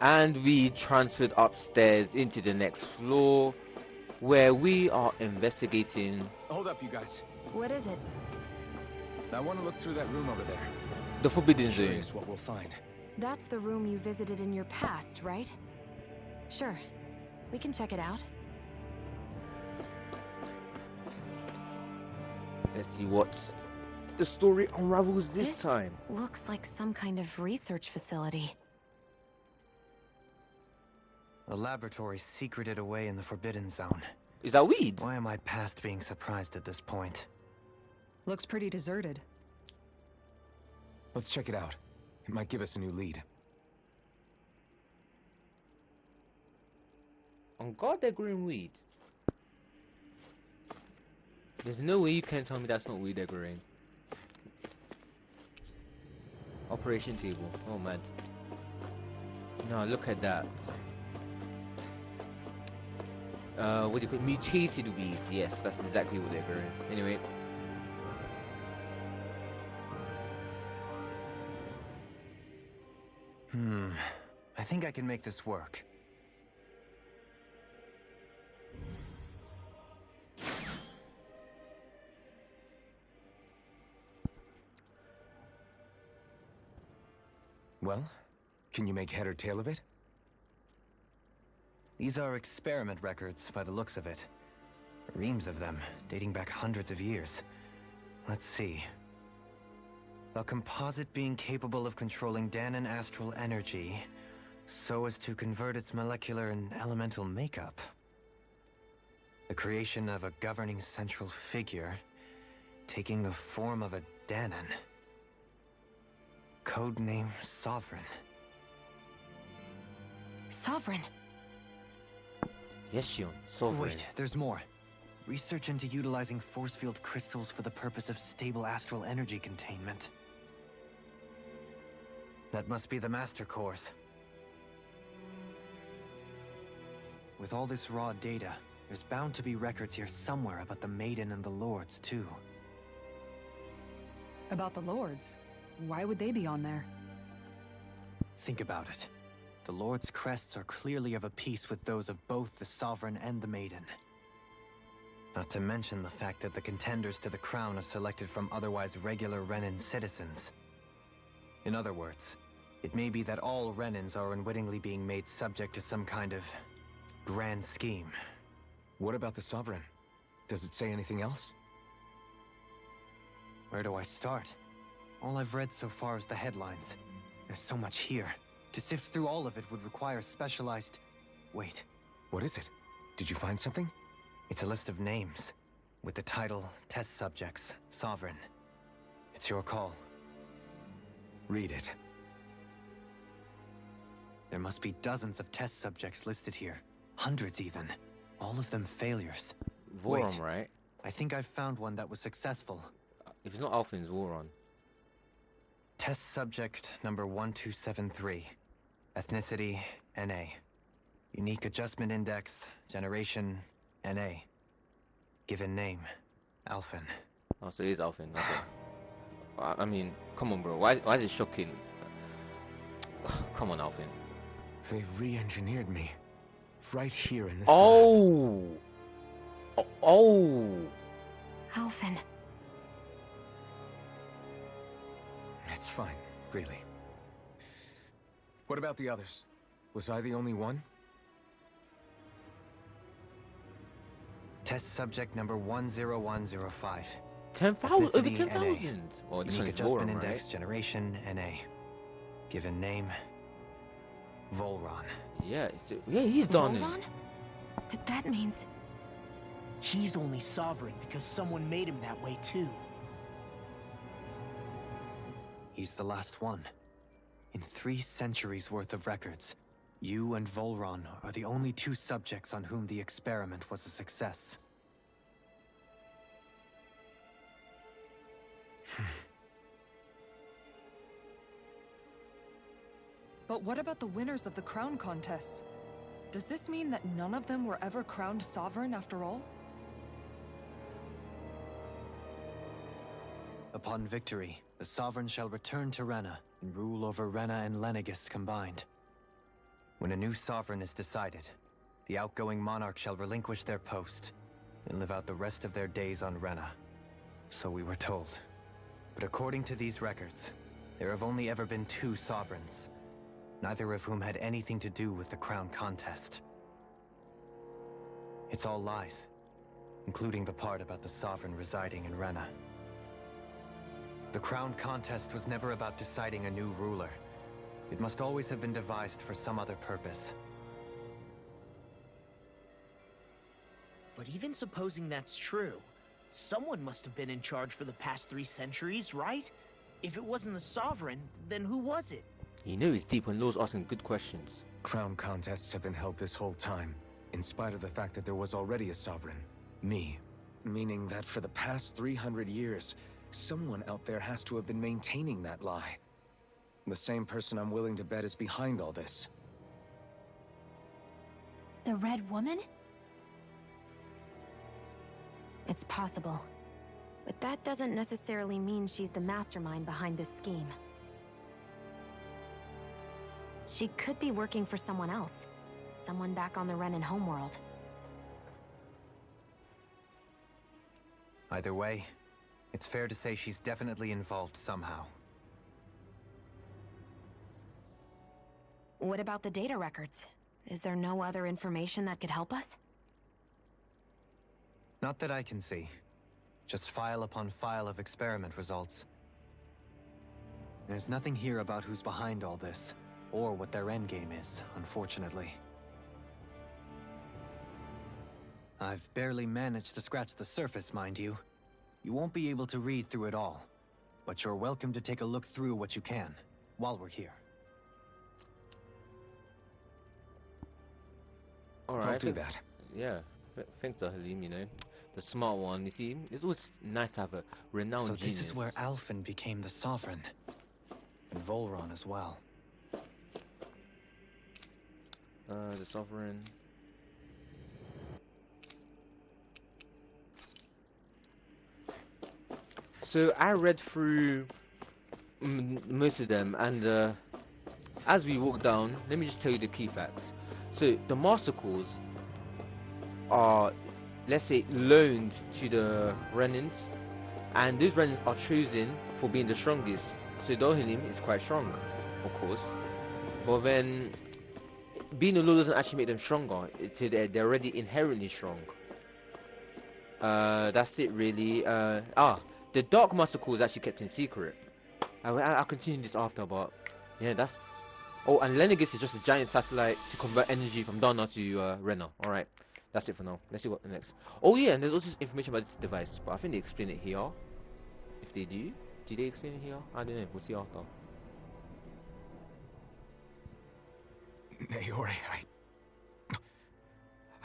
And we transferred upstairs into the next floor where we are investigating. Hold up, you guys. What is it? I want to look through that room over there. The Forbidden Zone. Curious what we'll find. That's the room you visited in your past, right? Sure. We can check it out. Let's see what the story unravels this time. Looks like some kind of research facility. A laboratory secreted away in the Forbidden Zone. Is that weed? Why am I past being surprised at this point? Looks pretty deserted. Let's check it out. It might give us a new lead. On God, they're growing weed. There's no way you can tell me that's not weed they're growing. Operation table. Oh man. No, look at that. What do you call it? Mutated weed. Yes, that's exactly what they're growing. Anyway. I think I can make this work. Well, can you make head or tail of it? These are experiment records by the looks of it. Reams of them, dating back hundreds of years. Let's see. A composite being capable of controlling Danon astral energy so as to convert its molecular and elemental makeup. The creation of a governing central figure taking the form of a Danon. Codename Sovereign. Sovereign. Yes, Shion. Sovereign. Wait, there's more. Research into utilizing force field crystals for the purpose of stable astral energy containment. That must be the master cores. With all this raw data, there's bound to be records here somewhere about the Maiden and the Lords, too. About the Lords? Why would they be on there? Think about it. The Lord's crests are clearly of a piece with those of both the Sovereign and the Maiden. Not to mention the fact that the contenders to the crown are selected from otherwise regular Renan citizens. In other words, it may be that all Renans are unwittingly being made subject to some kind of grand scheme. What about the Sovereign? Does it say anything else? Where do I start? All I've read so far is the headlines. There's so much here. To sift through all of it would require specialized... Wait. What is it? Did you find something? It's a list of names, with the title, Test Subjects, Sovereign. It's your call. Read it. There must be dozens of test subjects listed here. Hundreds even. All of them failures. Voron, Wait. right? I think I've found one that was successful. If it's not Alpha, it's Voron. Test subject number 1273. Ethnicity, NA. Unique adjustment index, generation, NA. Given name, Alphen. Oh, so it is Alpha. Okay. I mean, come on, bro. Why is it shocking? Come on, Alpha. They re-engineered me. Right here in this Oh! Oh! Alphen. It's fine, really. What about the others? Was I the only one? Test subject number 10105. 10,000? Over Ethnicity, 10,000? Oh, this Unique one's adjustment Voron, index, right? generation, NA. Given name, Volron. Yeah, yeah, he's done Volron? it. But that means... He's only sovereign because someone made him that way too. He's the last one. In 3 centuries worth of records, you and Volron are the only 2 subjects on whom the experiment was a success. But what about the winners of the crown contests? Does this mean that none of them were ever crowned sovereign after all? Upon victory, the Sovereign shall return to Rena and rule over Rena and Lenegis combined. When a new sovereign is decided, the outgoing monarch shall relinquish their post and live out the rest of their days on Rena. So we were told. But according to these records, there have only ever been 2 sovereigns, neither of whom had anything to do with the crown contest. It's all lies, including the part about the sovereign residing in Rena. The crown contest was never about deciding a new ruler. It must always have been devised for some other purpose. But even supposing that's true, someone must have been in charge for the past 3 centuries, right? If it wasn't the Sovereign, then who was it? You know he's deep when Law's asking good questions. Crown contests have been held this whole time, in spite of the fact that there was already a sovereign. Me. Meaning that for the past 300 years, someone out there has to have been maintaining that lie. The same person I'm willing to bet is behind all this. The Red Woman? It's possible. But that doesn't necessarily mean she's the mastermind behind this scheme. She could be working for someone else. Someone back on the Renan homeworld. Either way, it's fair to say she's definitely involved somehow. What about the data records? Is there no other information that could help us? Not that I can see. Just file upon file of experiment results. There's nothing here about who's behind all this, or what their endgame is, unfortunately. I've barely managed to scratch the surface, mind you. You won't be able to read through it all, but you're welcome to take a look through what you can, while we're here. Alright. I'll do that. Yeah. Thanks to Halim, you know. The smart one, you see, it's always nice to have a renowned So genius. this is where Alphen became the Sovereign. And Volron as well. The Sovereign. So I read through most of them, and as we walk down, let me just tell you the key facts. So the Master Cores are, let's say, loaned to the Renans, and those Renans are chosen for being the strongest. So Dohalim is quite strong, of course, but then being a Lord doesn't actually make them stronger. They're already inherently strong. That's it really. The Dark Master Core is actually kept in secret. I'll continue this after, but yeah, that's... Oh, and Lenegis is just a giant satellite to convert energy from Dana to Rena. Alright, that's it for now. Let's see what the next... Oh yeah, and there's also information about this device, but I think they explain it here. If they do they explain it here? I don't know, we'll see after. Naori,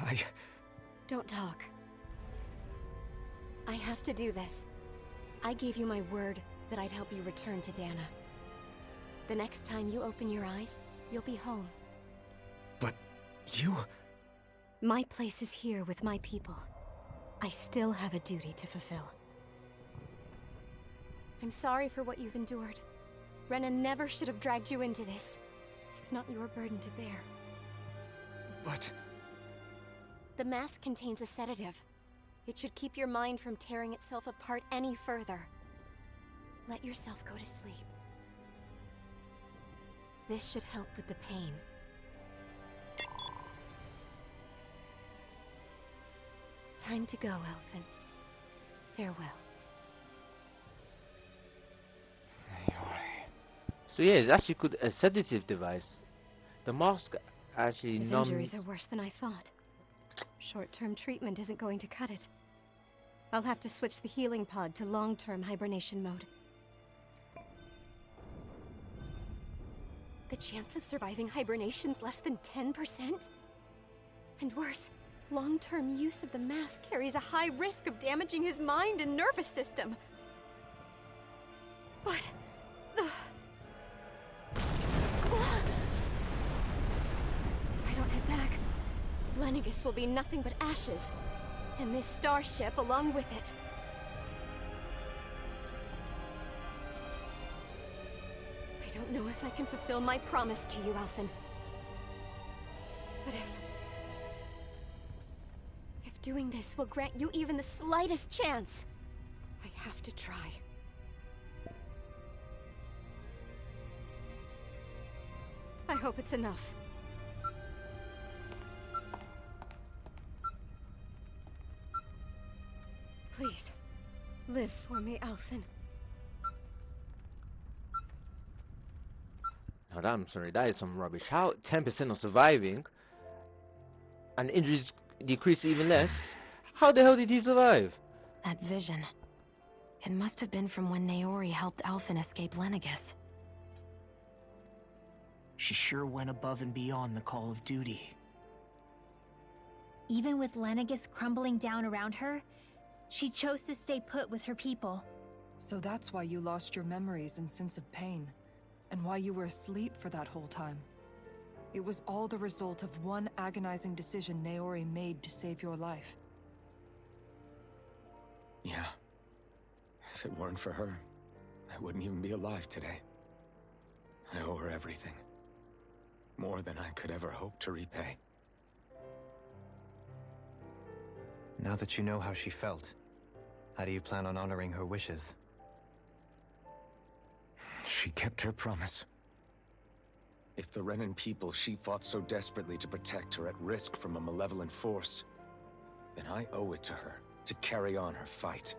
I... Don't talk. I have to do this. I gave you my word that I'd help you return to Dana. The next time you open your eyes, you'll be home. But you... My place is here with my people. I still have a duty to fulfill. I'm sorry for what you've endured. Rena never should have dragged you into this. It's not your burden to bear. But... The mask contains a sedative. It should keep your mind from tearing itself apart any further. Let yourself go to sleep. This should help with the pain. Time to go, Elfin. Farewell. So yeah, it's actually a sedative device. The mask actually His injuries are worse than I thought. Short-term treatment isn't going to cut it. I'll have to switch the healing pod to long-term hibernation mode. The chance of surviving hibernation's less than 10%? And worse, long-term use of the mask carries a high risk of damaging his mind and nervous system. But... If I don't head back, Lenegis will be nothing but ashes, and this starship along with it. I don't know if I can fulfill my promise to you, Alphen. if doing this will grant you even the slightest chance, I have to try. I hope it's enough. Please, live for me, Alphen. Now, I'm sorry, that is some rubbish. How 10% of surviving and injuries decrease even less? How the hell did he survive? That vision. It must have been from when Naori helped Alphen escape Lenegus. She sure went above and beyond the call of duty. Even with Lenegus crumbling down around her, she chose to stay put with her people. So that's why you lost your memories and sense of pain, and why you were asleep for that whole time. It was all the result of one agonizing decision Naori made to save your life. Yeah. If it weren't for her, I wouldn't even be alive today. I owe her everything. More than I could ever hope to repay. Now that you know how she felt, how do you plan on honoring her wishes? She kept her promise. If the Renan people she fought so desperately to protect are at risk from a malevolent force, then I owe it to her to carry on her fight.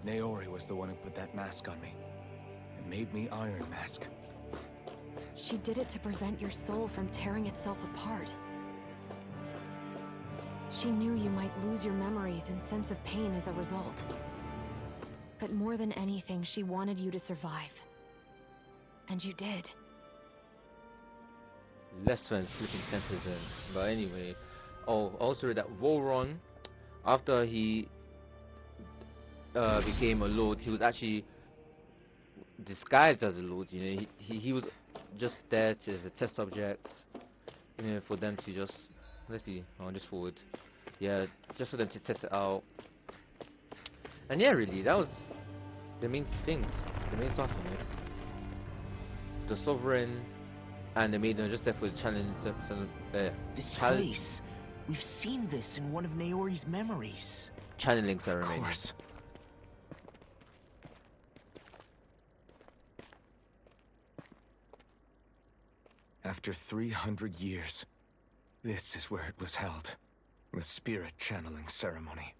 Naori was the one who put that mask on me, and made me Iron Mask. She did it to prevent your soul from tearing itself apart. She knew you might lose your memories and sense of pain as a result. But more than anything, she wanted you to survive. And you did. Less than flipping 10%. But anyway, oh, also that Volron, after he became a lord, he was actually disguised as a lord. You know, he was just there to, as a test subject, you know, for them to just, let's see, I'll just forward, yeah, just for them to test it out. And yeah, really, that was the main things, the main stuff, you know. The Sovereign and the Maiden are just there for the challenge. This place, we've seen this in one of Naori's memories. Channeling Of ceremony. course. After 300 years, this is where it was held. The spirit channeling ceremony.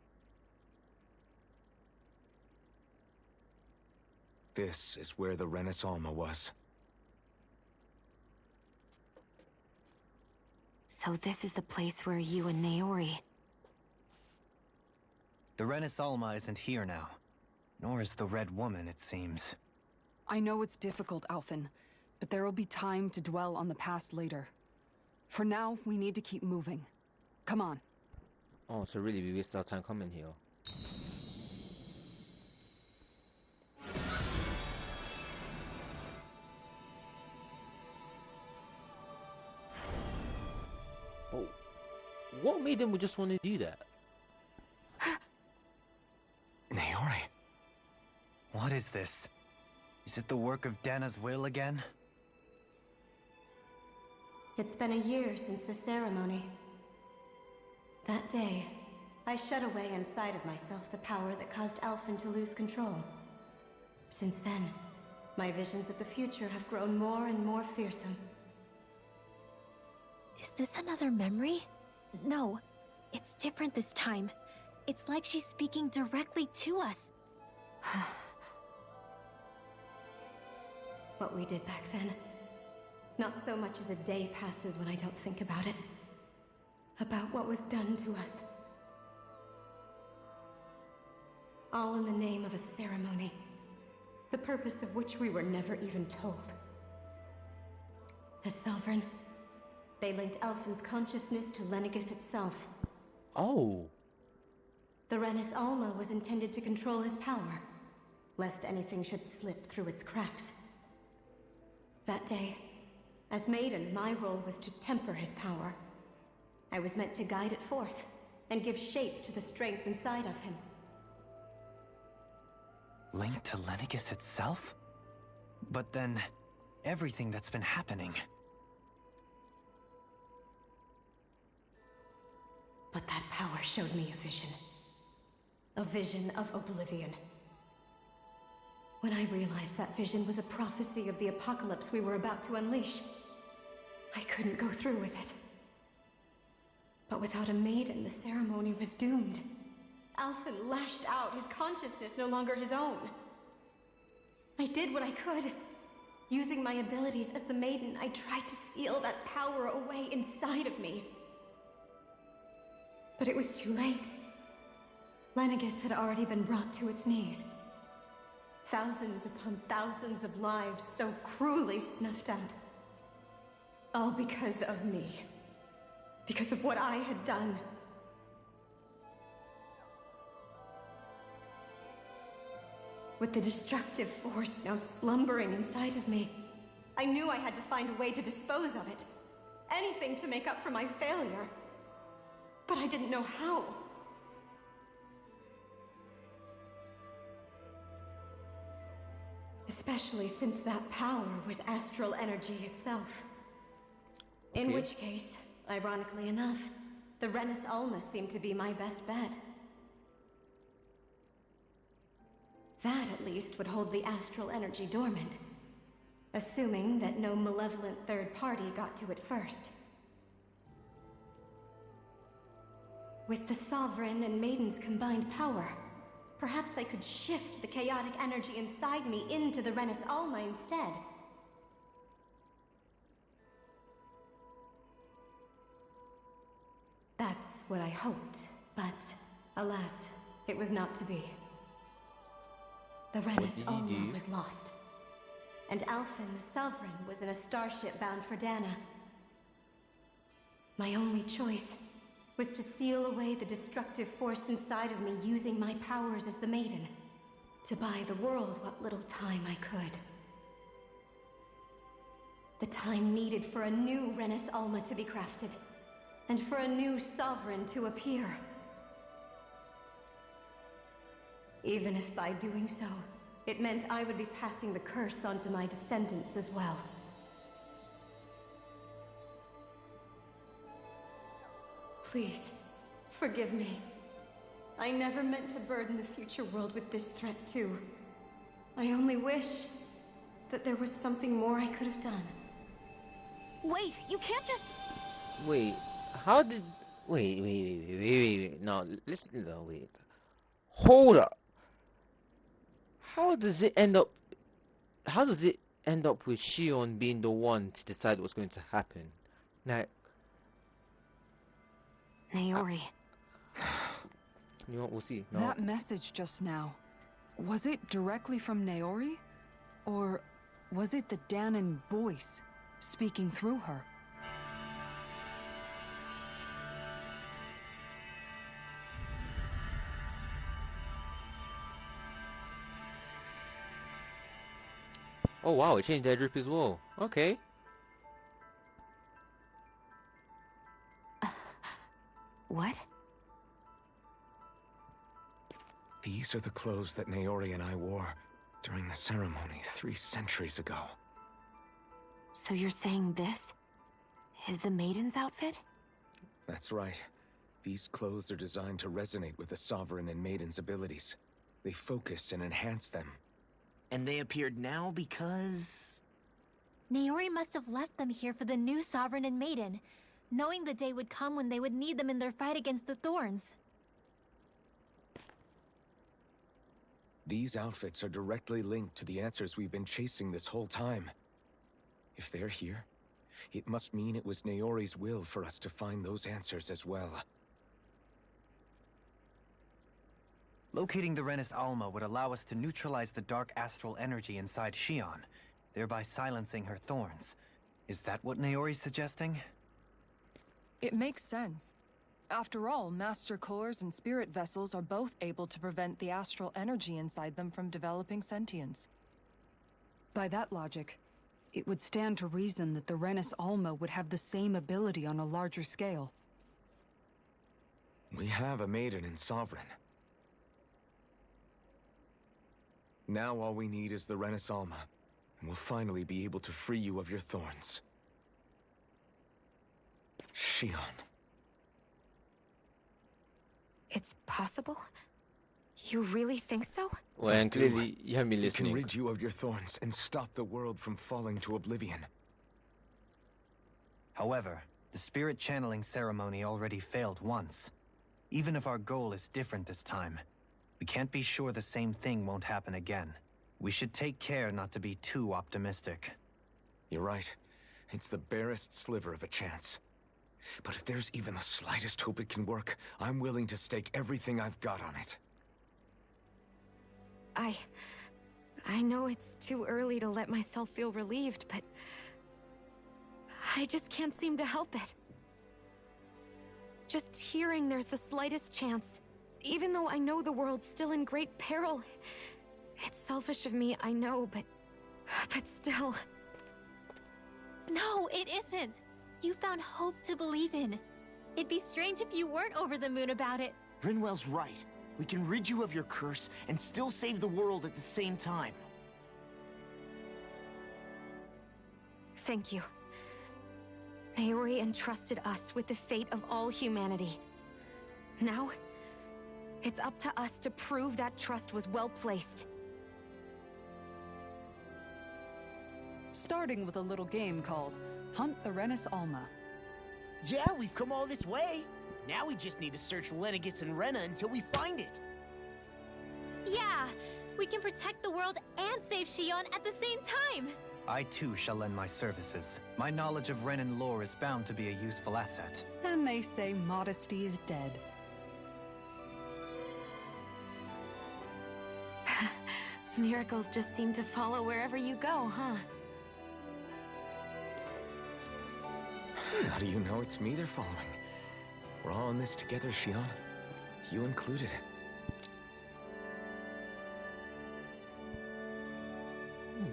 This is where the Renis Alma was. So this is the place where you and Naori... The Renis Alma isn't here now. Nor is the Red Woman, it seems. I know it's difficult, Alphen, but there will be time to dwell on the past later. For now, we need to keep moving. Come on. Oh, so really we waste our time coming here. Oh, what made them just want to do that? Naori. What is this? Is it the work of Dana's will again? It's been a year since the ceremony. That day, I shut away inside of myself the power that caused Alphen to lose control. Since then, my visions of the future have grown more and more fearsome. Is this another memory? No, it's different this time. It's like she's speaking directly to us. What we did back then. Not so much as a day passes when I don't think about it. About what was done to us. All in the name of a ceremony. The purpose of which we were never even told. As Sovereign, they linked Alphen's consciousness to Lenegus itself. Oh. The Renis Alma was intended to control his power, lest anything should slip through its cracks. That day, as Maiden, my role was to temper his power. I was meant to guide it forth, and give shape to the strength inside of him. Linked to Lenegus itself? But then, everything that's been happening... But that power showed me a vision. A vision of oblivion. When I realized that vision was a prophecy of the apocalypse we were about to unleash, I couldn't go through with it. But without a maiden, the ceremony was doomed. Alphen lashed out, his consciousness no longer his own. I did what I could. Using my abilities as the maiden, I tried to seal that power away inside of me. But it was too late. Lenegus had already been brought to its knees. Thousands upon thousands of lives so cruelly snuffed out. All because of me. Because of what I had done. With the destructive force now slumbering inside of me, I knew I had to find a way to dispose of it. Anything to make up for my failure. But I didn't know how. Especially since that power was astral energy itself. In which case, ironically enough, the Renis Alma seemed to be my best bet. That, at least, would hold the astral energy dormant. Assuming that no malevolent third party got to it first. With the Sovereign and Maiden's combined power, perhaps I could shift the chaotic energy inside me into the Renis Alma instead. That's what I hoped, but alas, it was not to be. The Renis Alma was lost, and Alphen the Sovereign was in a starship bound for Dana. My only choice was to seal away the destructive force inside of me using my powers as the Maiden, to buy the world what little time I could. The time needed for a new Renis Alma to be crafted, and for a new Sovereign to appear. Even if by doing so, it meant I would be passing the curse onto my descendants as well. Please, forgive me. I never meant to burden the future world with this threat too. I only wish that there was something more I could have done. Wait, you can't just... Wait, how did... Wait. No, listen, no, wait. Hold up. How does it end up... How does it end up with Shion being the one to decide what's going to happen? Now... Naori. You know what, we'll see. No. That message just now, was it directly from Naori? Or was it the Danon voice speaking through her? Oh wow, it changed their drip as well. Okay. What? These are the clothes that Naori and I wore during the ceremony 3 centuries ago. So you're saying this is the Maiden's outfit? That's right. These clothes are designed to resonate with the Sovereign and Maiden's abilities. They focus and enhance them. And they appeared now because... Naori must have left them here for the new Sovereign and Maiden, knowing the day would come when they would need them in their fight against the Thorns. These outfits are directly linked to the answers we've been chasing this whole time. If they're here, it must mean it was Naori's will for us to find those answers as well. Locating the Renis Alma would allow us to neutralize the dark astral energy inside Shion, thereby silencing her thorns. Is that what Naori's suggesting? It makes sense. After all, Master Cores and Spirit Vessels are both able to prevent the astral energy inside them from developing sentience. By that logic, it would stand to reason that the Renis Alma would have the same ability on a larger scale. We have a Maiden and Sovereign. Now all we need is the Renis Alma, and we'll finally be able to free you of your thorns. Shion. It's possible? You really think so? Well, and do. clearly you haven't been It can listening. rid you of your thorns and stop the world from falling to oblivion. However, the spirit channeling ceremony already failed once. Even if our goal is different this time, we can't be sure the same thing won't happen again. We should take care not to be too optimistic. You're right. It's the barest sliver of a chance. But if there's even the slightest hope it can work, I'm willing to stake everything I've got on it. I know it's too early to let myself feel relieved, but I just can't seem to help it. Just hearing there's the slightest chance, even though I know the world's still in great peril. It's selfish of me, I know, but still. No, it isn't. You found hope to believe in. It'd be strange if you weren't over the moon about it. Rinwell's right. We can rid you of your curse and still save the world at the same time. Thank you. Naori entrusted us with the fate of all humanity. Now, it's up to us to prove that trust was well placed. Starting with a little game called Hunt the Renis Alma. Yeah, we've come all this way. Now we just need to search Lenegis and Rena until we find it. Yeah, we can protect the world and save Shion at the same time. I too shall lend my services. My knowledge of Renan lore is bound to be a useful asset. And they say modesty is dead. Miracles just seem to follow wherever you go, huh? How do you know it's me they're following? We're all in this together, Shion. You included.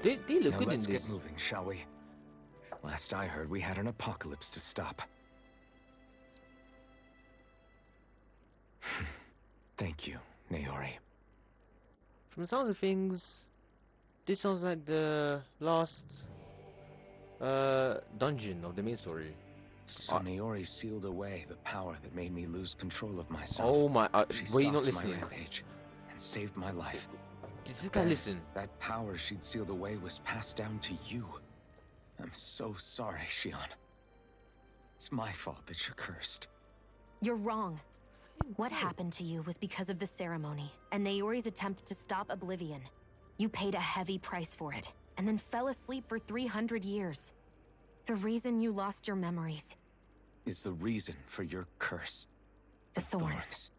They look Now good in let's this. get moving, shall we? Last I heard, we had an apocalypse to stop. Thank you, Naori. From the sounds of things, this sounds like the last dungeon of the main story. So Naori sealed away the power that made me lose control of myself. Oh my! She Were you not stopped my listening? rampage and saved my life. Did this guy And listen? that power she'd sealed away was passed down to you. I'm so sorry, Shion. It's my fault that you're cursed. You're wrong. What happened to you was because of the ceremony, and Naori's attempt to stop Oblivion. You paid a heavy price for it, and then fell asleep for 300 years. The reason you lost your memories. Is the reason for your curse. The thorns.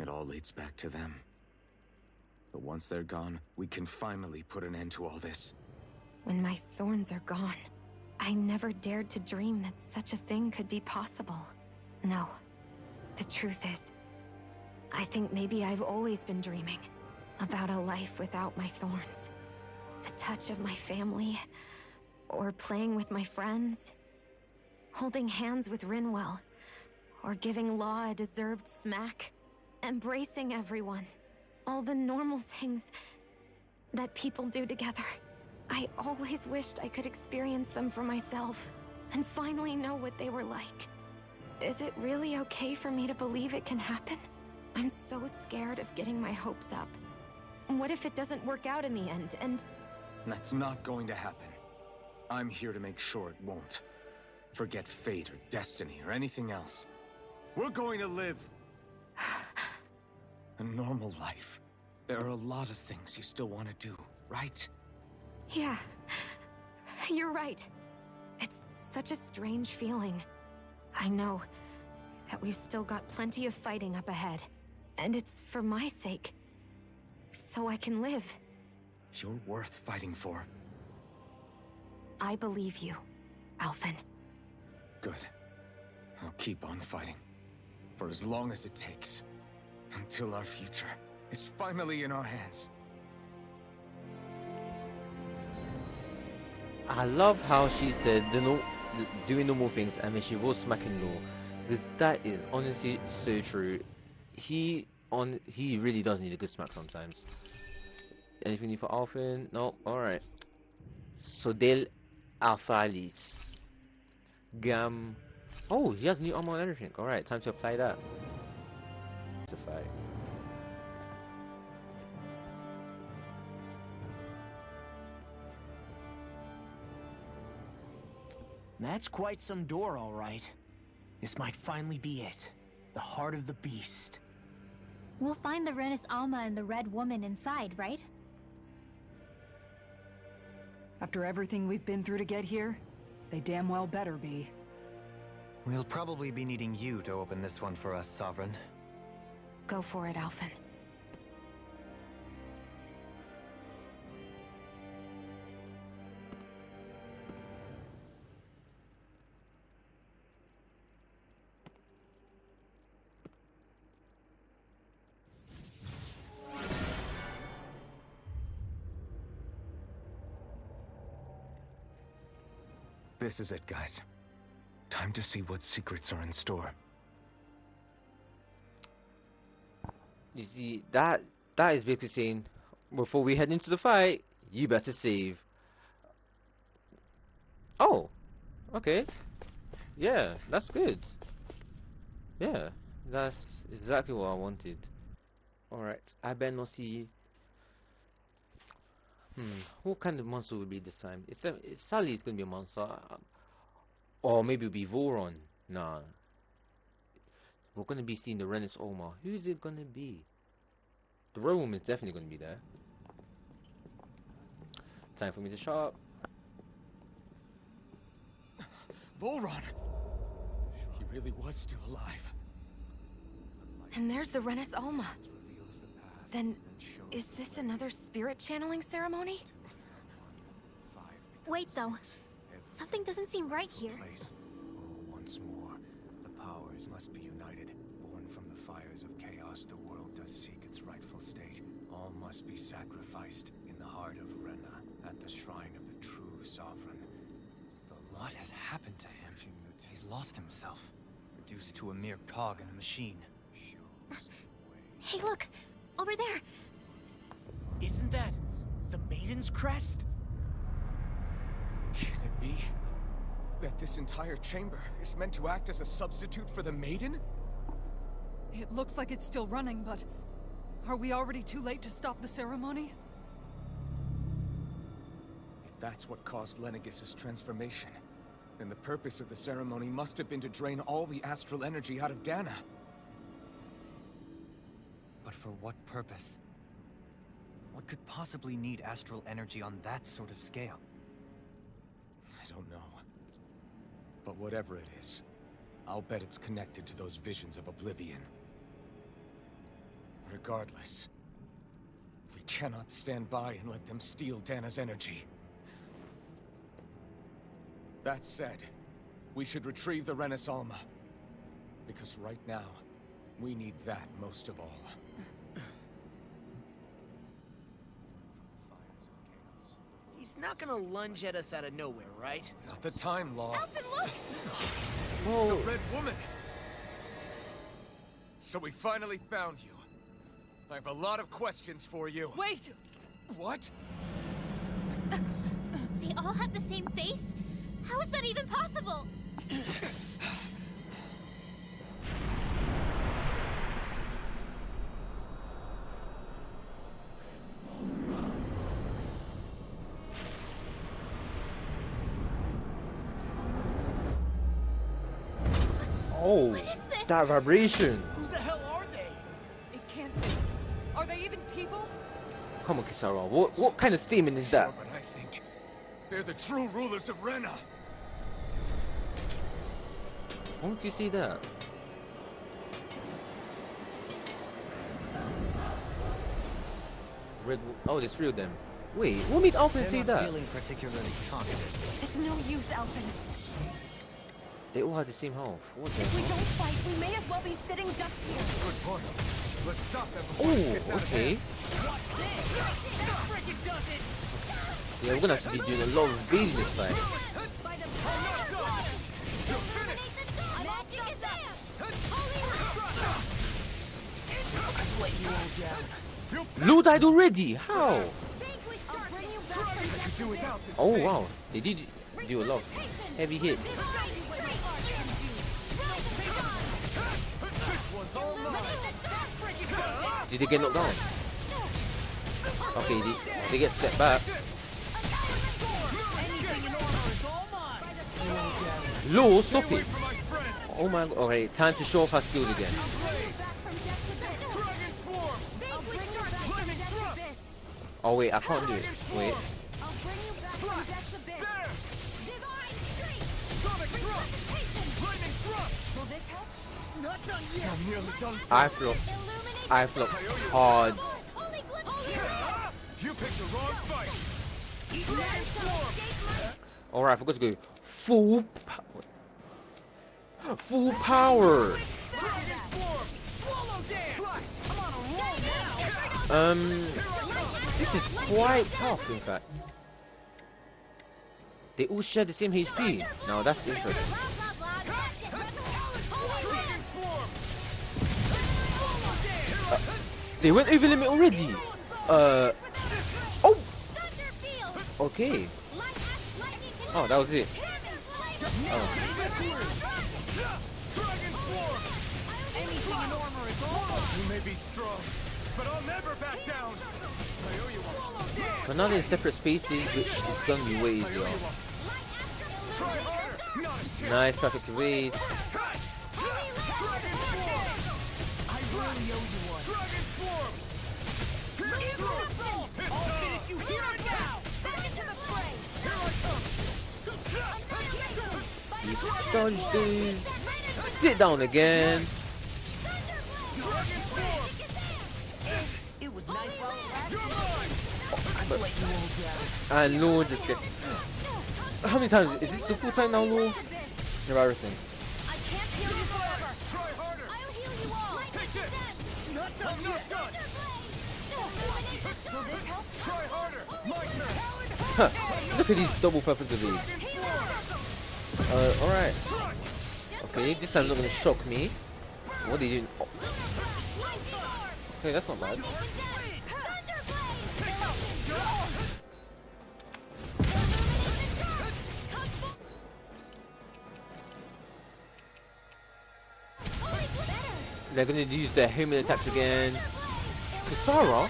It all leads back to them. But once they're gone, we can finally put an end to all this. When my thorns are gone, I never dared to dream that such a thing could be possible. No. The truth is, I think maybe I've always been dreaming about a life without my thorns. The touch of my family, or playing with my friends, holding hands with Rinwell, or giving Law a deserved smack, embracing everyone. All the normal things that people do together. I always wished I could experience them for myself, and finally know what they were like. Is it really okay for me to believe it can happen? I'm so scared of getting my hopes up. What if it doesn't work out in the end, and... That's not going to happen. I'm here to make sure it won't. Forget fate or destiny or anything else. We're going to live a normal life. There are a lot of things you still want to do, right? Yeah, you're right. It's such a strange feeling. I know that we've still got plenty of fighting up ahead. And it's for my sake. So I can live. You're worth fighting for. I believe you, Alphen. Good. I'll keep on fighting. For as long as it takes. Until our future is finally in our hands. I love how she said doing normal things and then she was smacking Law. Because that is honestly so true. He really does need a good smack sometimes. Anything new for Alphen? No? Alright. Sodel Alphalis. Gam. Oh, he has new armor and everything. Alright, time to apply that. That's quite some door, all right. This might finally be it. The heart of the beast. We'll find the Renis Alma and the Red Woman inside, right? After everything we've been through to get here, they damn well better be. We'll probably be needing you to open this one for us, Sovereign. Go for it, Alphen. This is it, guys. Time to see what secrets are in store. You see, that is basically saying, before we head into the fight, you better save. Oh, okay. Yeah, that's good. Yeah, that's exactly what I wanted. Alright, I better not see. What kind of monster will be this time? Sadly, it's gonna be a monster. Or maybe it'll be Voron. Nah. We're gonna be seeing the Renis Alma. Who is it gonna be? The Red Woman is definitely gonna be there. Time for me to shop. Voron! He really was still alive. And there's the Renis Alma. Then, is this another spirit channeling ceremony? Wait, though. Something doesn't seem right here. Once more, the powers must be united. Born from the fires of chaos, the world does seek its rightful state. All must be sacrificed in the heart of Rena, at the shrine of the true sovereign. What has happened to him? He's lost himself. Reduced to a mere cog in a machine. Hey, look! Over there! Isn't that the Maiden's crest? Can it be that this entire chamber is meant to act as a substitute for the Maiden? It looks like it's still running, but are we already too late to stop the ceremony? If that's what caused Lenegis' transformation, then the purpose of the ceremony must have been to drain all the astral energy out of Dana. But for what purpose? What could possibly need astral energy on that sort of scale? I don't know. But whatever it is, I'll bet it's connected to those visions of oblivion. Regardless, we cannot stand by and let them steal Dana's energy. That said, we should retrieve the Renis Alma. Because right now, we need that most of all. He's not gonna lunge at us out of nowhere, right? Not the time, Law. Alphen, look! The Red Woman! So we finally found you. I have a lot of questions for you. Wait! What? They all have the same face? How is that even possible? Oh, What is this? that vibration. Who the hell are they? It can't be. Are they even people? Come on, Kisara. What kind of statement is that? Sure, but I think they're the true rulers of Rena. Won't you see that? Oh, there's three of them. Wait, what made Alphen say They're not that? feeling particularly confident. It's no use, Alphen. They all have the same health. What the If we hell? don't fight, we may as well be sitting ducks here. Good point. Let's stop them before it Oh, gets out of okay. hand. Yeah, we're gonna have to be doing a lot of evading this fight. Lou died already. How? Oh wow, they did do a lot of heavy hits. Did they get knocked down? Okay, they get stepped back. Law, stop it. Oh my god. Okay, time to show off our skills again. Oh wait, I can't do it. Wait. I flop hard. You picked the wrong fight. Alright, I forgot to go full power. This is quite tough, in fact. They all share the same HP. Now that's interesting. They went over limit already. Oh. Okay. Oh, that was it. Oh. You may be strong, but I'll never back down. I owe you one. But now they're in separate spaces, which is gonna be way easier. Nice, perfect evade. Dodge these. Sit down again. And Law just gets. How many times? Is this the full time now, Law? Embarrassing. Look at these double purpose of these. Alright. Okay, this time's not gonna shock me. What are you doing? Oh. Okay, that's not bad. They're gonna use their human attacks again. Sarah?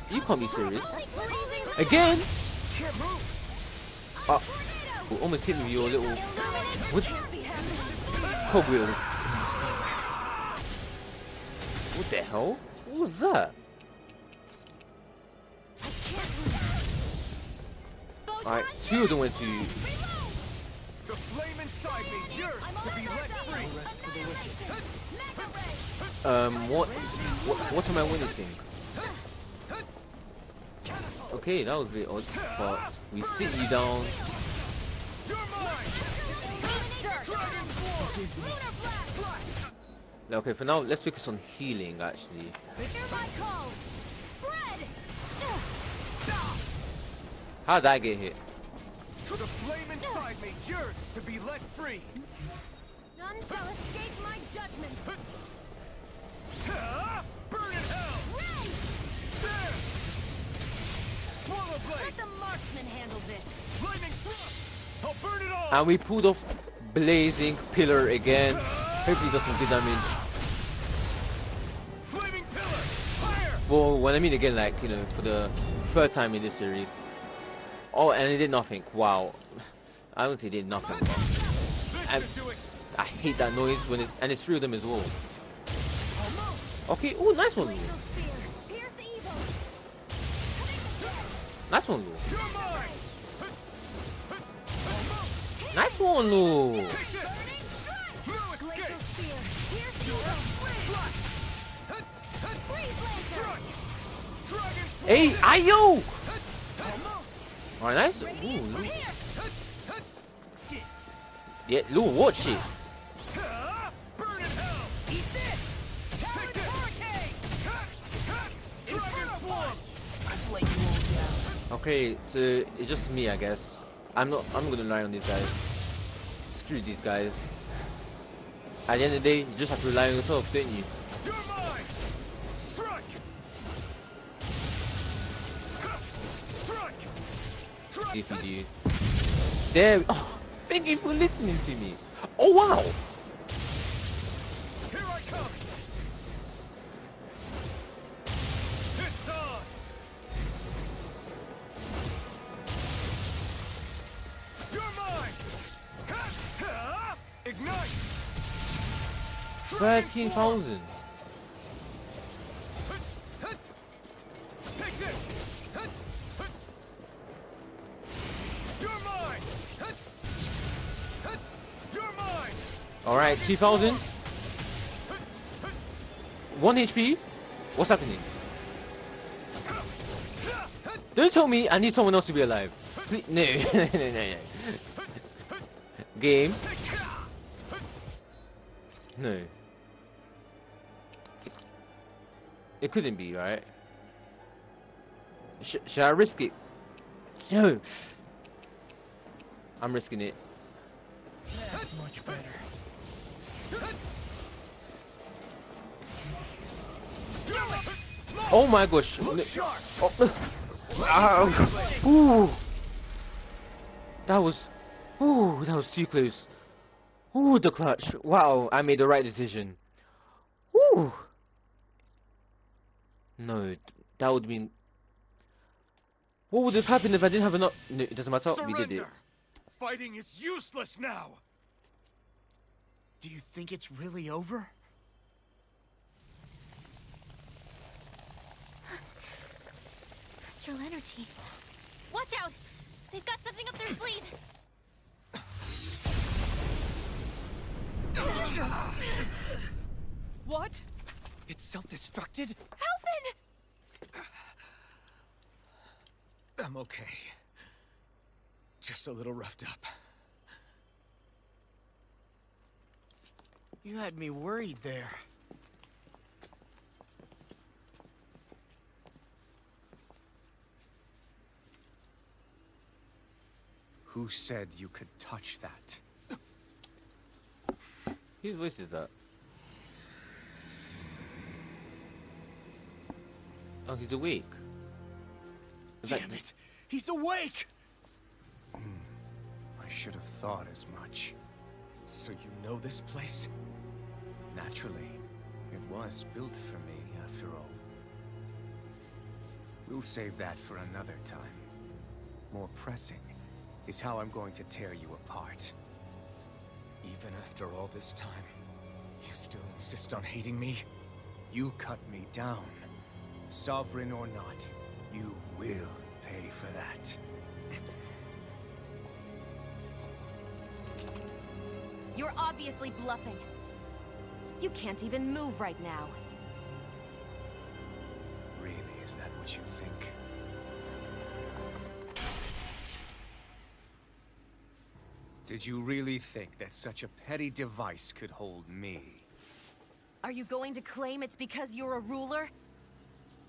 You can't be serious. Again? Almost hit me with your little... What? Cogwheel. What the hell? What was that? Alright, two of them went to... The flame inside me yearns to be let free. What am I witnessing? Okay, that was a bit odd, but we sit you down. Okay, for now, let's focus on healing, actually. How did I get hit? The flame inside me yearns to be let free. None shall escape my judgment. Burn in hell! There! Swallow blade! Let the marksman handle this. Lightning thrust! I'll burn it all! And we pulled off blazing pillar again. Hopefully, it does some good damage. Flaming pillar! Fire! Well, when I mean again, like, you know, for the third time in this series. Oh, and it did nothing. Wow. I don't say it did nothing. And I hate that noise when it's three of them as well. Okay, oh, nice one, Lou. Nice one, Lou. Nice one, Lou. Hey, ayo! Alright, nice. Ooh, Lou. Yeah, Lou, watch it. Okay, so it's just me, I guess. I'm gonna rely on these guys. Screw these guys. At the end of the day, you just have to rely on yourself, don't you? If you do. There. Oh, thank you for listening to me. Oh wow. Here I come. It's on. You're mine. 13,000. Take this! You're mine! You're mine! Alright, 2,000. 1 HP. What's happening? Don't tell me I need someone else to be alive. Please, no, no. Game. No. It couldn't be, right? Should I risk it? No. I'm risking it. That's much better. Oh my gosh. Look sharp! Ooh. That was too close. Ooh, the clutch. Wow, I made the right decision. Ooh. No, that would mean. What would have happened if I didn't have enough? No, it doesn't matter. We did it. Fighting is useless now! Do you think it's really over? Astral energy. Watch out! They've got something up their sleeve. What? It's self-destructed? Alphen! I'm okay. Just a little roughed up. You had me worried there. Who said you could touch that? Whose voice is that? Oh, he's awake. Is that- Damn it! He's awake! I should have thought as much. So you know this place? Naturally. It was built for me, after all. We'll save that for another time. More pressing is how I'm going to tear you apart. Even after all this time, you still insist on hating me? You cut me down. Sovereign or not, you will pay for that. You're obviously bluffing. You can't even move right now. Really, is that what you think? Did you really think that such a petty device could hold me? Are you going to claim it's because you're a ruler?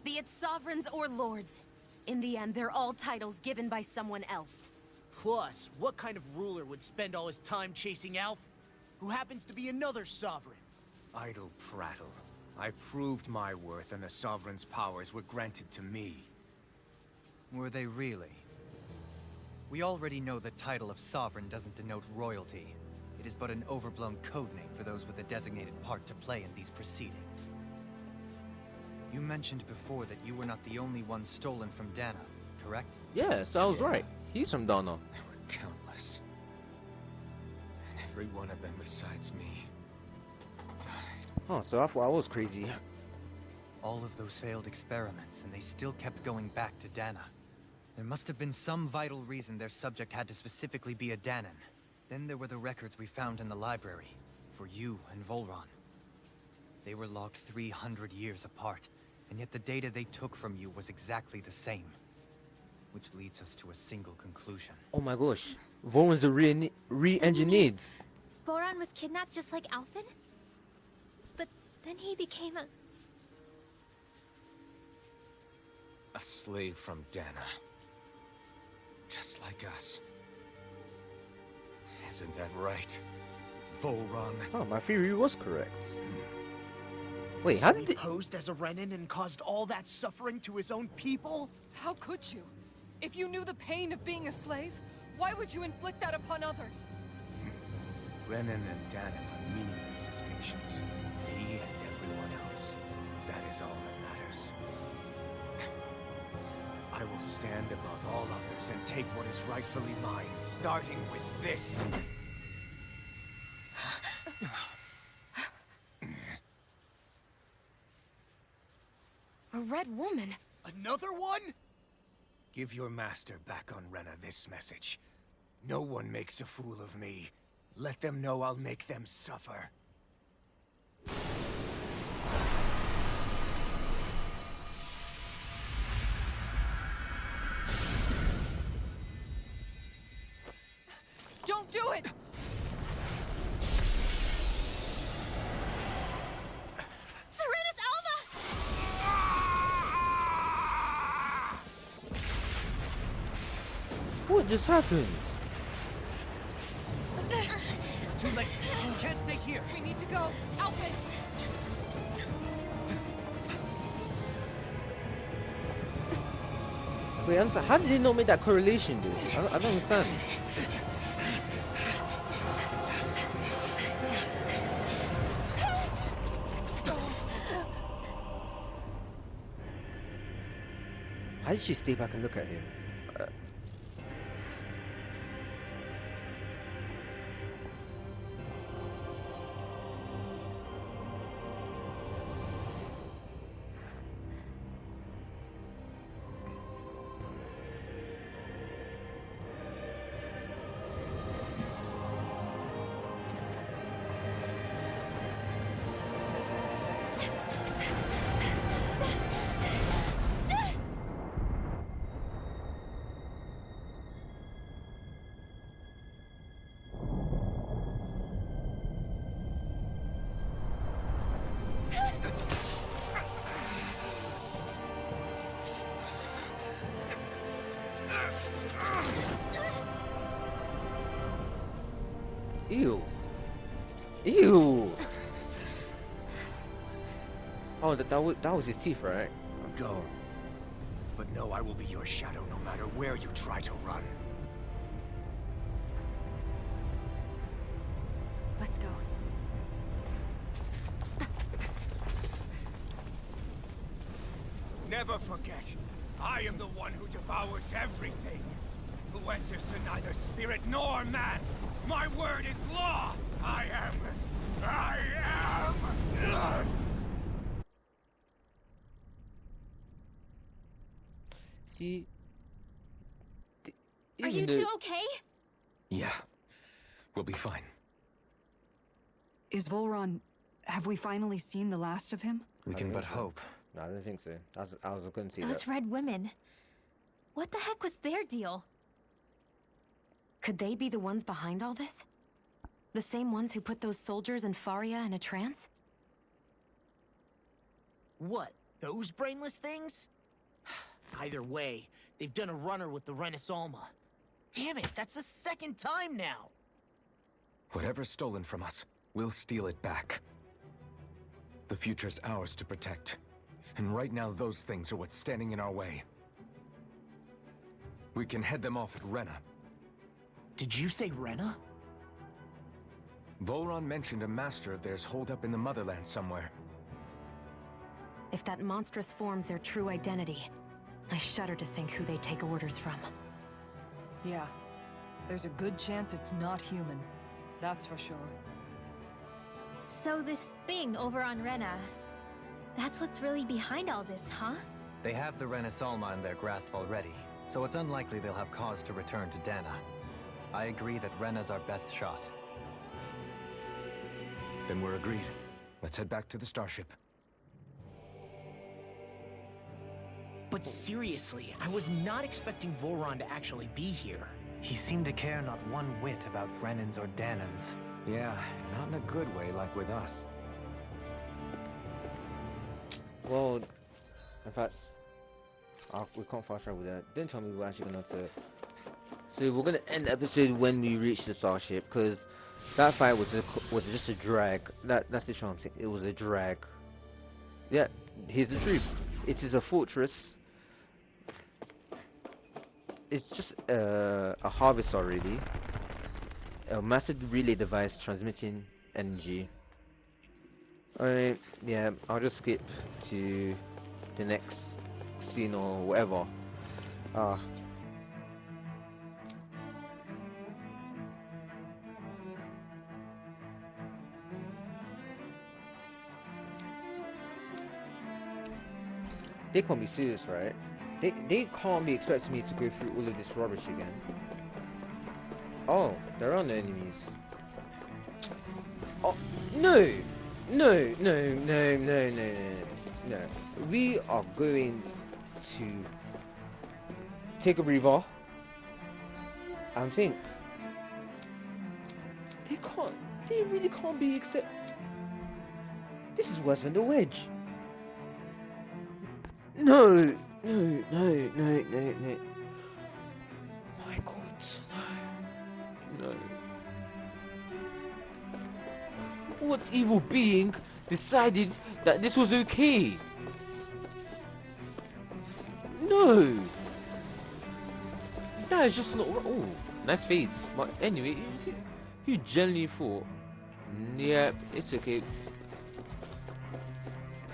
Be it sovereigns or lords. In the end, they're all titles given by someone else. Plus, what kind of ruler would spend all his time chasing Alf, who happens to be another sovereign? Idle prattle. I proved my worth and the Sovereign's powers were granted to me. Were they really? We already know the title of Sovereign doesn't denote royalty. It is but an overblown codename for those with a designated part to play in these proceedings. You mentioned before that you were not the only one stolen from Dana, correct? Yeah, so I was right. He's from Dana. There were countless. And every one of them besides me died. Oh, so I thought I was crazy. All of those failed experiments, and they still kept going back to Dana. There must have been some vital reason their subject had to specifically be a Danan. Then there were the records we found in the library, for you and Volron. They were logged 300 years apart, and yet the data they took from you was exactly the same. Which leads us to a single conclusion. Oh my gosh. Voron's a re-engineered. Boran was kidnapped just like Alphen? But then he became a... A slave from Dana. Just like us. Isn't that right, Volron? Oh, my theory was correct. Wait, So how he did it... posed as a Renin and caused all that suffering to his own people? How could you? If you knew the pain of being a slave, why would you inflict that upon others? Renin and Danan are meaningless distinctions. Me and everyone else. That is all that matters. I will stand above all others and take what is rightfully mine, starting with this. Red Woman. Another one? Give your master back on Rena this message. No one makes a fool of me. Let them know I'll make them suffer. Don't do it! Serenus Alma! What just happened? It's too late. You can't stay here. We need to go. Alphen! Wait, answer. How did he not make that correlation, dude? I don't understand. How did she stay back and look at him? Ew. Ew. Oh, that was his teeth, right? Go. But know I will be your shadow no matter where you try to run. Let's go. Never forget, I am the one who devours everything. Who answers to neither spirit nor man. My word is law. I am. See. Are you two okay? Yeah, we'll be fine. Is Volron... Have we finally seen the last of him? We can but hope. No, I don't think so. I was going to see Those that. red women. What the heck was their deal? Could they be the ones behind all this? The same ones who put those soldiers in Faria in a trance? What? Those brainless things? Either way, they've done a runner with the Renis Alma. Damn it, that's the second time now! Whatever's stolen from us, we'll steal it back. The future's ours to protect. And right now, those things are what's standing in our way. We can head them off at Rena. Did you say Rena? Volron mentioned a master of theirs holed up in the motherland somewhere. If that monstrous form's their true identity, I shudder to think who they take orders from. Yeah. There's a good chance it's not human. That's for sure. So this thing over on Rena, that's what's really behind all this, huh? They have the Renis Alma in their grasp already, so it's unlikely they'll have cause to return to Dana. I agree that Rena's our best shot. Then we're agreed. Let's head back to the starship. But seriously, I was not expecting Volron to actually be here. He seemed to care not one whit about Renans or Danans. Yeah, not in a good way like with us. Well, in fact, we can't fast travel that. Don't tell me we're actually going to... So we're going to end the episode when we reach the starship, because that fight was just a drag. That's the chance. It was a drag. Yeah, here's the truth. It is a fortress. It's just a harvester, really. A massive relay device transmitting energy. Alright, yeah, I'll just skip to the next scene or whatever. They can't be serious, right? They can't be expecting me to go through all of this rubbish again. Oh, there are no enemies. Oh, no! No, no, no, no, no, no, no. We are going to take a breather and think. They really can't be except. This is worse than the wedge. No, no, no, no, no, no. My God, no, no. What evil being decided that this was okay? No, that is just not. Oh, nice fades. But anyway, you generally thought, yeah, it's okay.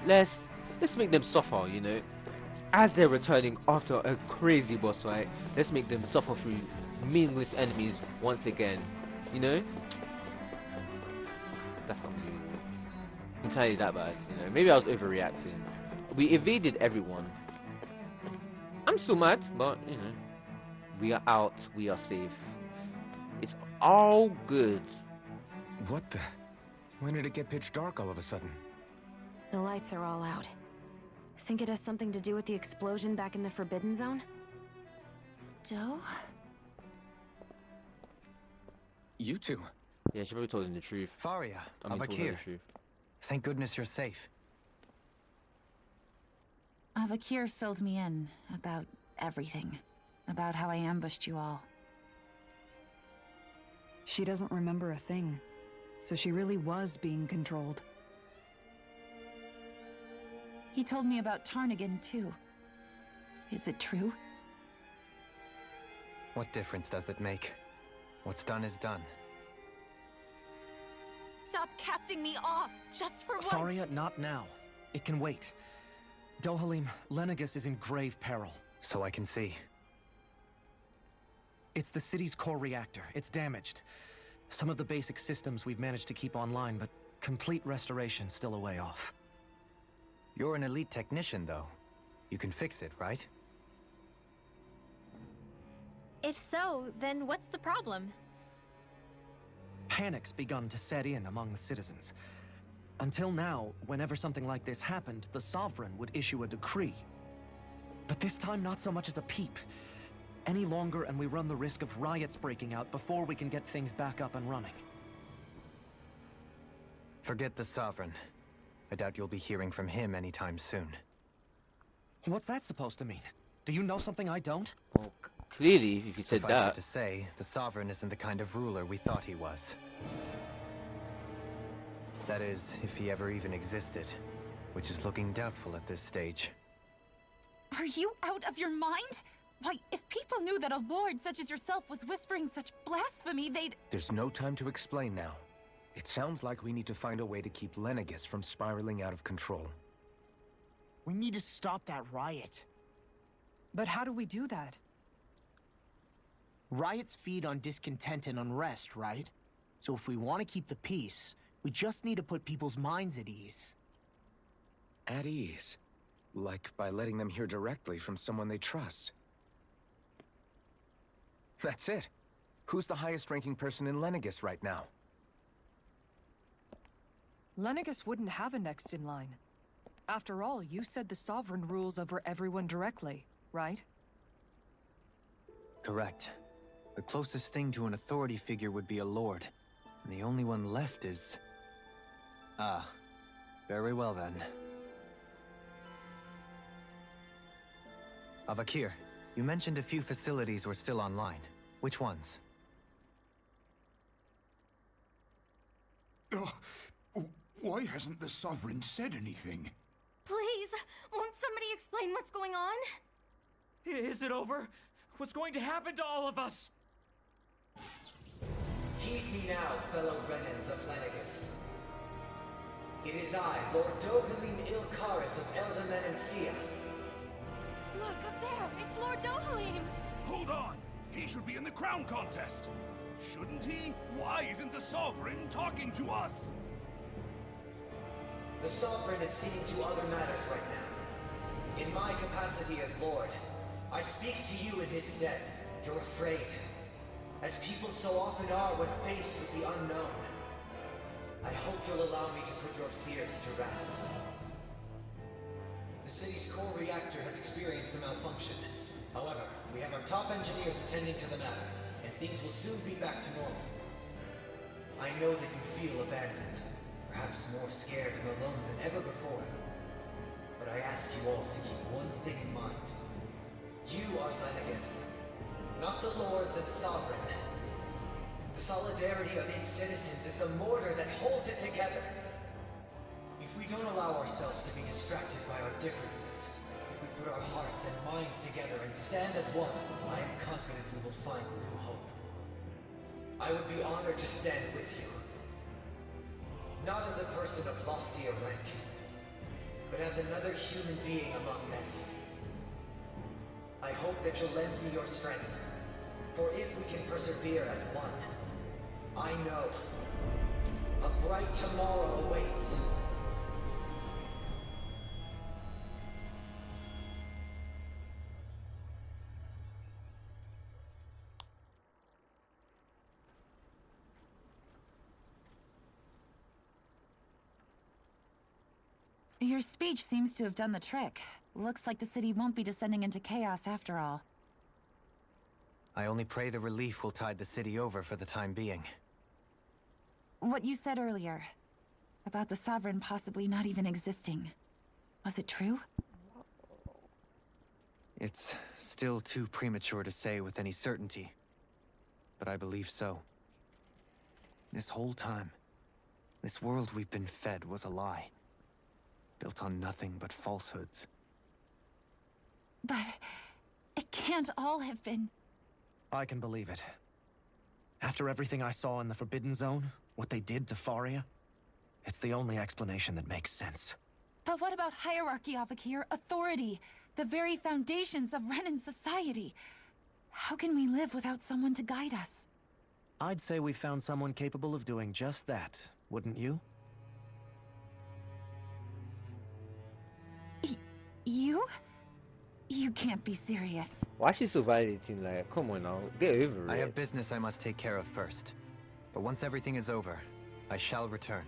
Let's make them suffer, you know. As they're returning after a crazy boss fight, let's make them suffer through meaningless enemies once again, you know? That's not really entirely that bad, you know. Maybe I was overreacting. We evaded everyone. I'm still mad, but, you know, we are out, we are safe. It's all good. What the? When did it get pitch dark all of a sudden? The lights are all out. Think it has something to do with the explosion back in the Forbidden Zone? Doe? You two. Yeah, she probably told him the truth. Faria, I mean, told her Avakir. the truth. Thank goodness you're safe. Avakir filled me in about everything. About how I ambushed you all. She doesn't remember a thing, so she really was being controlled. He told me about Tarnation, too. Is it true? What difference does it make? What's done is done. Stop casting me off, just for once! Faria, not now. It can wait. Dohalim, Lenegus is in grave peril. So I can see. It's the city's core reactor. It's damaged. Some of the basic systems we've managed to keep online, but complete restoration's still a way off. You're an elite technician, though. You can fix it, right? If so, then what's the problem? Panic's begun to set in among the citizens. Until now, whenever something like this happened, the Sovereign would issue a decree. But this time, not so much as a peep. Any longer, and we run the risk of riots breaking out before we can get things back up and running. Forget the Sovereign. I doubt you'll be hearing from him anytime soon. What's that supposed to mean? Do you know something I don't? Well, clearly, if you said Suffice it that. to say, the Sovereign isn't the kind of ruler we thought he was. That is, if he ever even existed, which is looking doubtful at this stage. Are you out of your mind? Why, if people knew that a lord such as yourself was whispering such blasphemy, they'd... There's no time to explain now. It sounds like we need to find a way to keep Lenegus from spiraling out of control. We need to stop that riot. But how do we do that? Riots feed on discontent and unrest, right? So if we want to keep the peace, we just need to put people's minds at ease. At ease? Like by letting them hear directly from someone they trust. That's it. Who's the highest-ranking person in Lenegus right now? Lenegus wouldn't have a next in line. After all, you said the Sovereign rules over everyone directly, right? Correct. The closest thing to an authority figure would be a lord. And the only one left is... Ah. Very well then. Avakir, you mentioned a few facilities were still online. Which ones? Why hasn't the Sovereign said anything? Please, won't somebody explain what's going on? Is it over? What's going to happen to all of us? Heed me now, fellow Renans of Lenegus. It is I, Lord Dohalim Ilkaris of Elden Menancia. Look, up there! It's Lord Dohalim! Hold on! He should be in the crown contest! Shouldn't he? Why isn't the Sovereign talking to us? The Sovereign is seeing to other matters right now. In my capacity as Lord, I speak to you in his stead. You're afraid, as people so often are when faced with the unknown. I hope you'll allow me to put your fears to rest. The city's core reactor has experienced a malfunction. However, we have our top engineers attending to the matter, and things will soon be back to normal. I know that you feel abandoned, perhaps more scared and alone than ever before. But I ask you all to keep one thing in mind. You are Lenegus, not the Lords and Sovereign. The solidarity of its citizens is the mortar that holds it together. If we don't allow ourselves to be distracted by our differences, if we put our hearts and minds together and stand as one, I am confident we will find new hope. I would be honored to stand with you. Not as a person of loftier rank, but as another human being among many. I hope that you'll lend me your strength, for if we can persevere as one, I know a bright tomorrow awaits. Your speech seems to have done the trick. Looks like the city won't be descending into chaos after all. I only pray the relief will tide the city over for the time being. What you said earlier, about the Sovereign possibly not even existing, was it true? It's still too premature to say with any certainty, but I believe so. This whole time, this world we've been fed was a lie, built on nothing but falsehoods. But it can't all have been... I can believe it. After everything I saw in the Forbidden Zone, what they did to Faria, it's the only explanation that makes sense. But what about hierarchy, Avakir? Authority? The very foundations of Renan society? How can we live without someone to guide us? I'd say we found someone capable of doing just that, wouldn't you? You? You can't be serious. Why is she so validating? Like, come on now, get over it. I have business I must take care of first. But once everything is over, I shall return.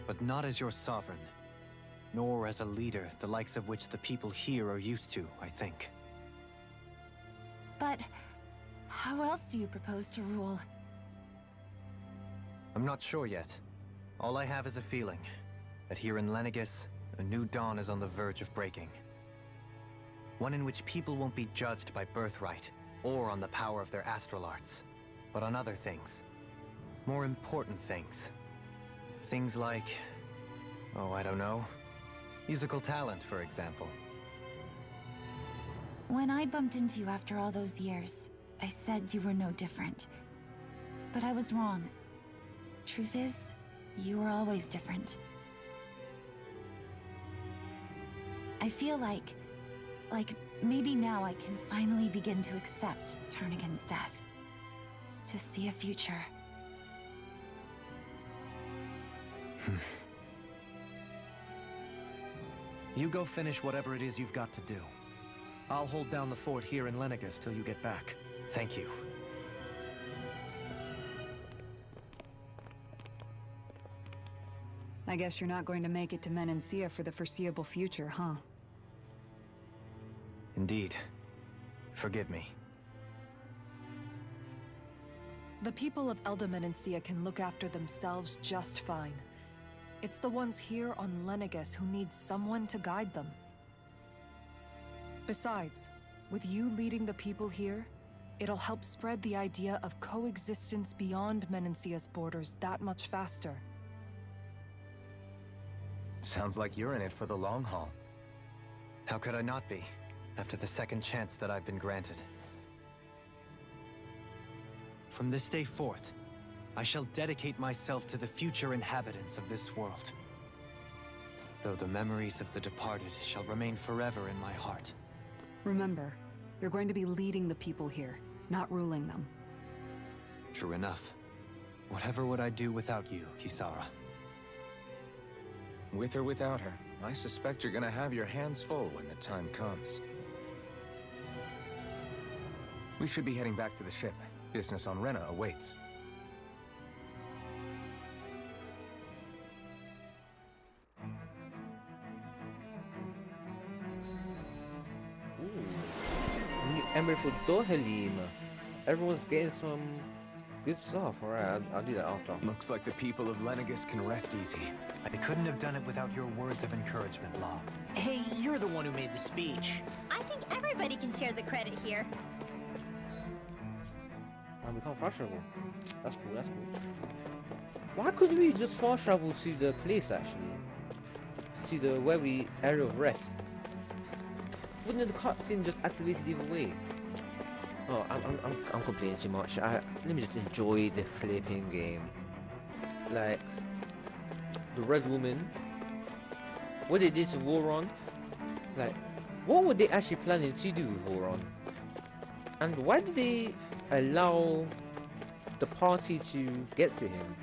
But not as your sovereign, nor as a leader the likes of which the people here are used to, I think. But how else do you propose to rule? I'm not sure yet. All I have is a feeling that here in Lenegus, a new dawn is on the verge of breaking. One in which people won't be judged by birthright, or on the power of their astral arts, but on other things. More important things. Things like... oh, I don't know. Musical talent, for example. When I bumped into you after all those years, I said you were no different. But I was wrong. Truth is, you were always different. I feel like maybe now I can finally begin to accept Tarnigan's death. To see a future. You go finish whatever it is you've got to do. I'll hold down the fort here in Lenegus till you get back. Thank you. I guess you're not going to make it to Menancia for the foreseeable future, huh? Indeed. Forgive me. The people of Elda Menancia can look after themselves just fine. It's the ones here on Lenegus who need someone to guide them. Besides, with you leading the people here, it'll help spread the idea of coexistence beyond Menancia's borders that much faster. Sounds like you're in it for the long haul. How could I not be, after the second chance that I've been granted? From this day forth, I shall dedicate myself to the future inhabitants of this world. Though the memories of the departed shall remain forever in my heart. Remember, you're going to be leading the people here, not ruling them. True enough. Whatever would I do without you, Kisara? With or without her, I suspect you're gonna have your hands full when the time comes. We should be heading back to the ship. Business on Rena awaits. New emerald for Dohalim. Everyone's getting some good stuff. Alright, I'll do that after. Looks like the people of Lenegis can rest easy. I couldn't have done it without your words of encouragement, Law. Hey, you're the one who made the speech. I think everybody can share the credit here. And we can't fast travel. That's cool, that's cool. Why couldn't we just fast travel to the place actually? To the where we area of rest? Wouldn't the cutscene just activated either way? Oh, I'm complaining too much. Let me just enjoy the flipping game. Like the Red Woman, what they did to Voron. Like, what were they actually planning to do with Voron? And why did they allow the party to get to him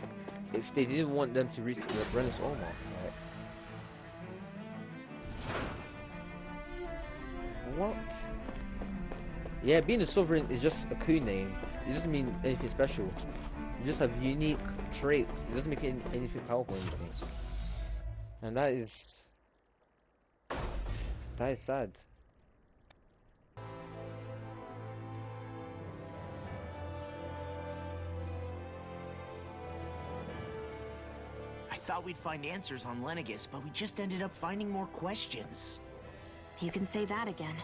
if they didn't want them to reach the Brennus Orma? Right? What? Yeah, being a sovereign is just a cool name. It doesn't mean anything special. You just have unique traits. It doesn't make anything powerful or anything. And that is sad. I thought we'd find answers on Lenegis, but we just ended up finding more questions. You can say that again.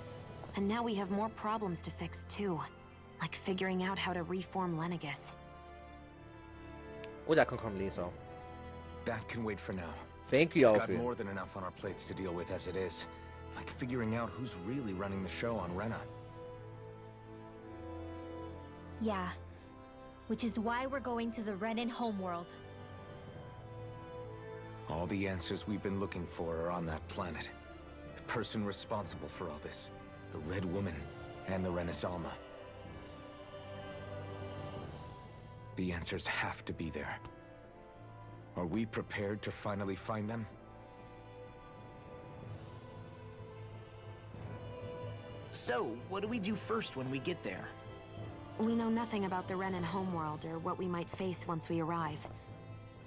And now we have more problems to fix too. Like figuring out how to reform Lenegis. Oh, that can come later. That can wait for now. Thank you, We've got Alfred. more than enough on our plates to deal with as it is. Like figuring out who's really running the show on Rena. Yeah. Which is why we're going to the Renan homeworld. All the answers we've been looking for are on that planet. The person responsible for all this. The Red Woman and the Renis Alma. The answers have to be there. Are we prepared to finally find them? So, what do we do first when we get there? We know nothing about the Renan homeworld or what we might face once we arrive.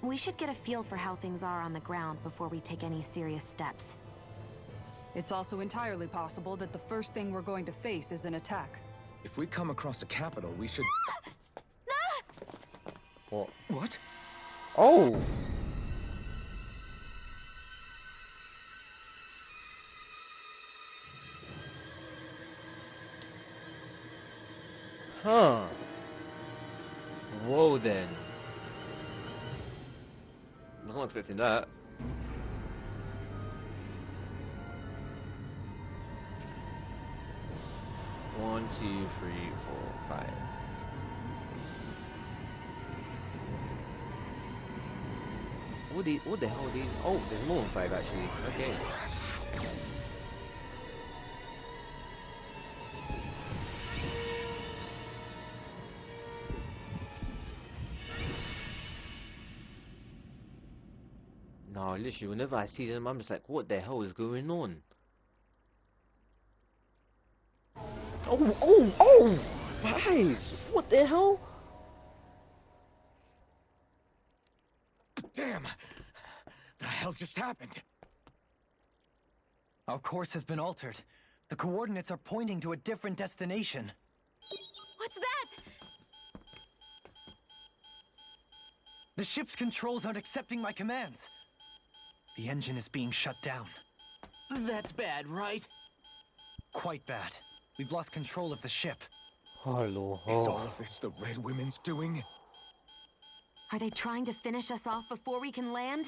We should get a feel for how things are on the ground before we take any serious steps. It's also entirely possible that the first thing we're going to face is an attack. If we come across a capital, we should... What? What? Oh! Huh. Whoa then. I was not expecting that. One, two, three, four, five. What the hell are these? Oh, there's more than 5 actually. Okay. No, literally, whenever I see them, I'm just like, what the hell is going on? Oh! Guys! What the hell? Damn! The hell just happened? Our course has been altered. The coordinates are pointing to a different destination. What's that? The ship's controls aren't accepting my commands. The engine is being shut down. That's bad, right? Quite bad. We've lost control of the ship. Hello. Is all of this the Red Women's doing? Are they trying to finish us off before we can land?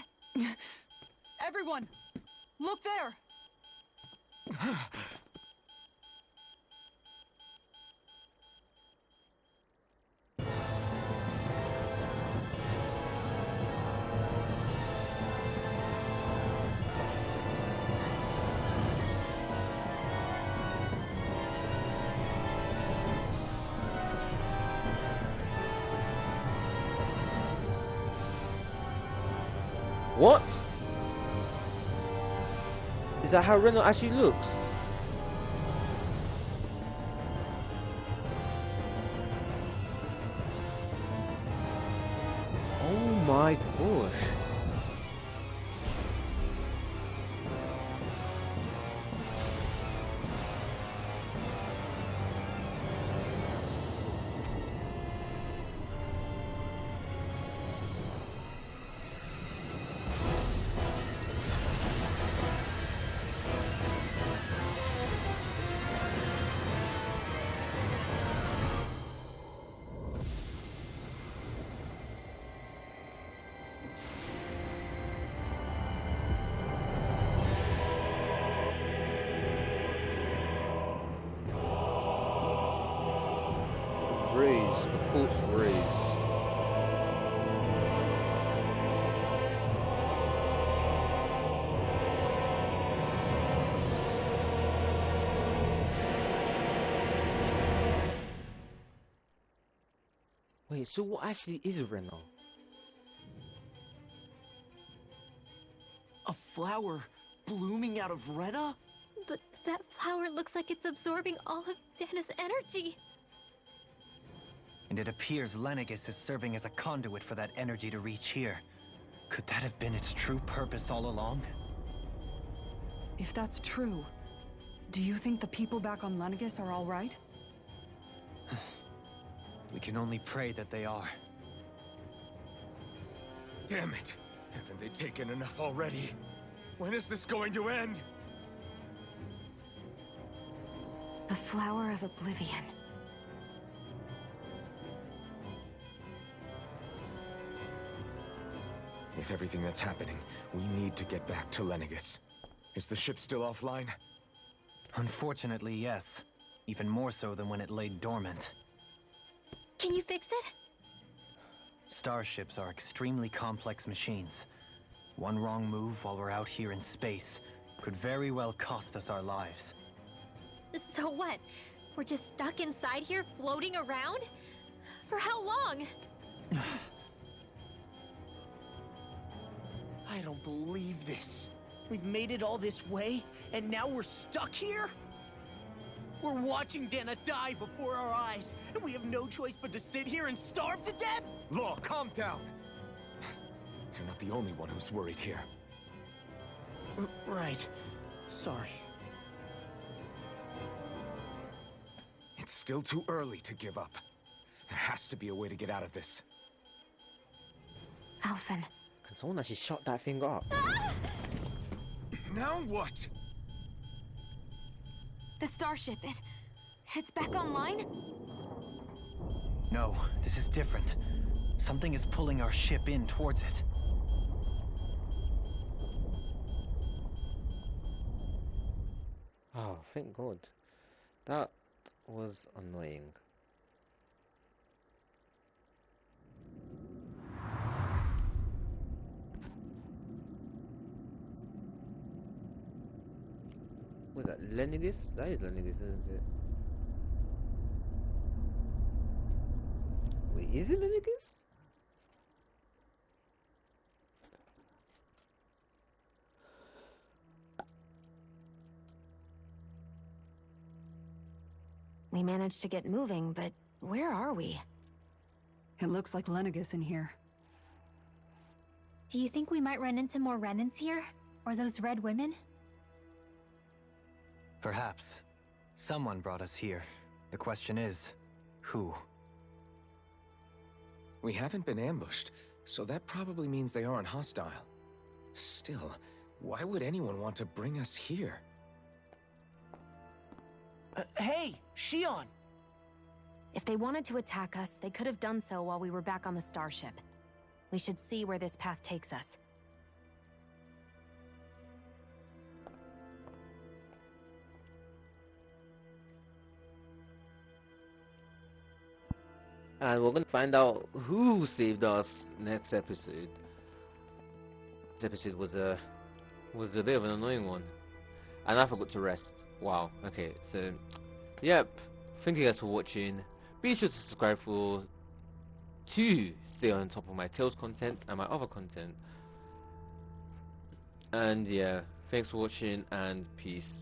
Everyone! Look there! What? Is that how Reno actually looks? Oh my gosh. Raise, a quartz raise. Wait, so what actually is Reno? A flower blooming out of Rena? But that flower looks like it's absorbing all of Dana's energy. And it appears Lenegis is serving as a conduit for that energy to reach here. Could that have been its true purpose all along? If that's true, do you think the people back on Lenegis are all right? We can only pray that they are. Damn it! Haven't they taken enough already? When is this going to end? The flower of oblivion. With everything that's happening, we need to get back to Lenegis. Is the ship still offline? Unfortunately, yes. Even more so than when it lay dormant. Can you fix it? Starships are extremely complex machines. One wrong move while we're out here in space could very well cost us our lives. So what? We're just stuck inside here, floating around? For how long? I don't believe this. We've made it all this way, and now we're stuck here? We're watching Dana die before our eyes, and we have no choice but to sit here and starve to death? Law, calm down! You're not the only one who's worried here. Right. Sorry. It's still too early to give up. There has to be a way to get out of this. Alphen. Can someone actually shut that thing up? Now what? The starship, it's back online? No, this is different. Something is pulling our ship in towards it. Oh, thank God. That was annoying. Was that Lenegis? That is Lenegis, isn't it? Wait, is it Lenegis? We managed to get moving, but where are we? It looks like Lenegis in here. Do you think we might run into more Renans here? Or those red women? Perhaps. Someone brought us here. The question is, who? We haven't been ambushed, so that probably means they aren't hostile. Still, why would anyone want to bring us here? Hey, Shion! If they wanted to attack us, they could have done so while we were back on the starship. We should see where this path takes us. And we're gonna find out who saved us next episode. This episode was a bit of an annoying one. And I forgot to rest. Wow, okay, so yep. Thank you guys for watching. Be sure to subscribe to stay on top of my Tales content and my other content. And yeah, Thanks for watching and peace.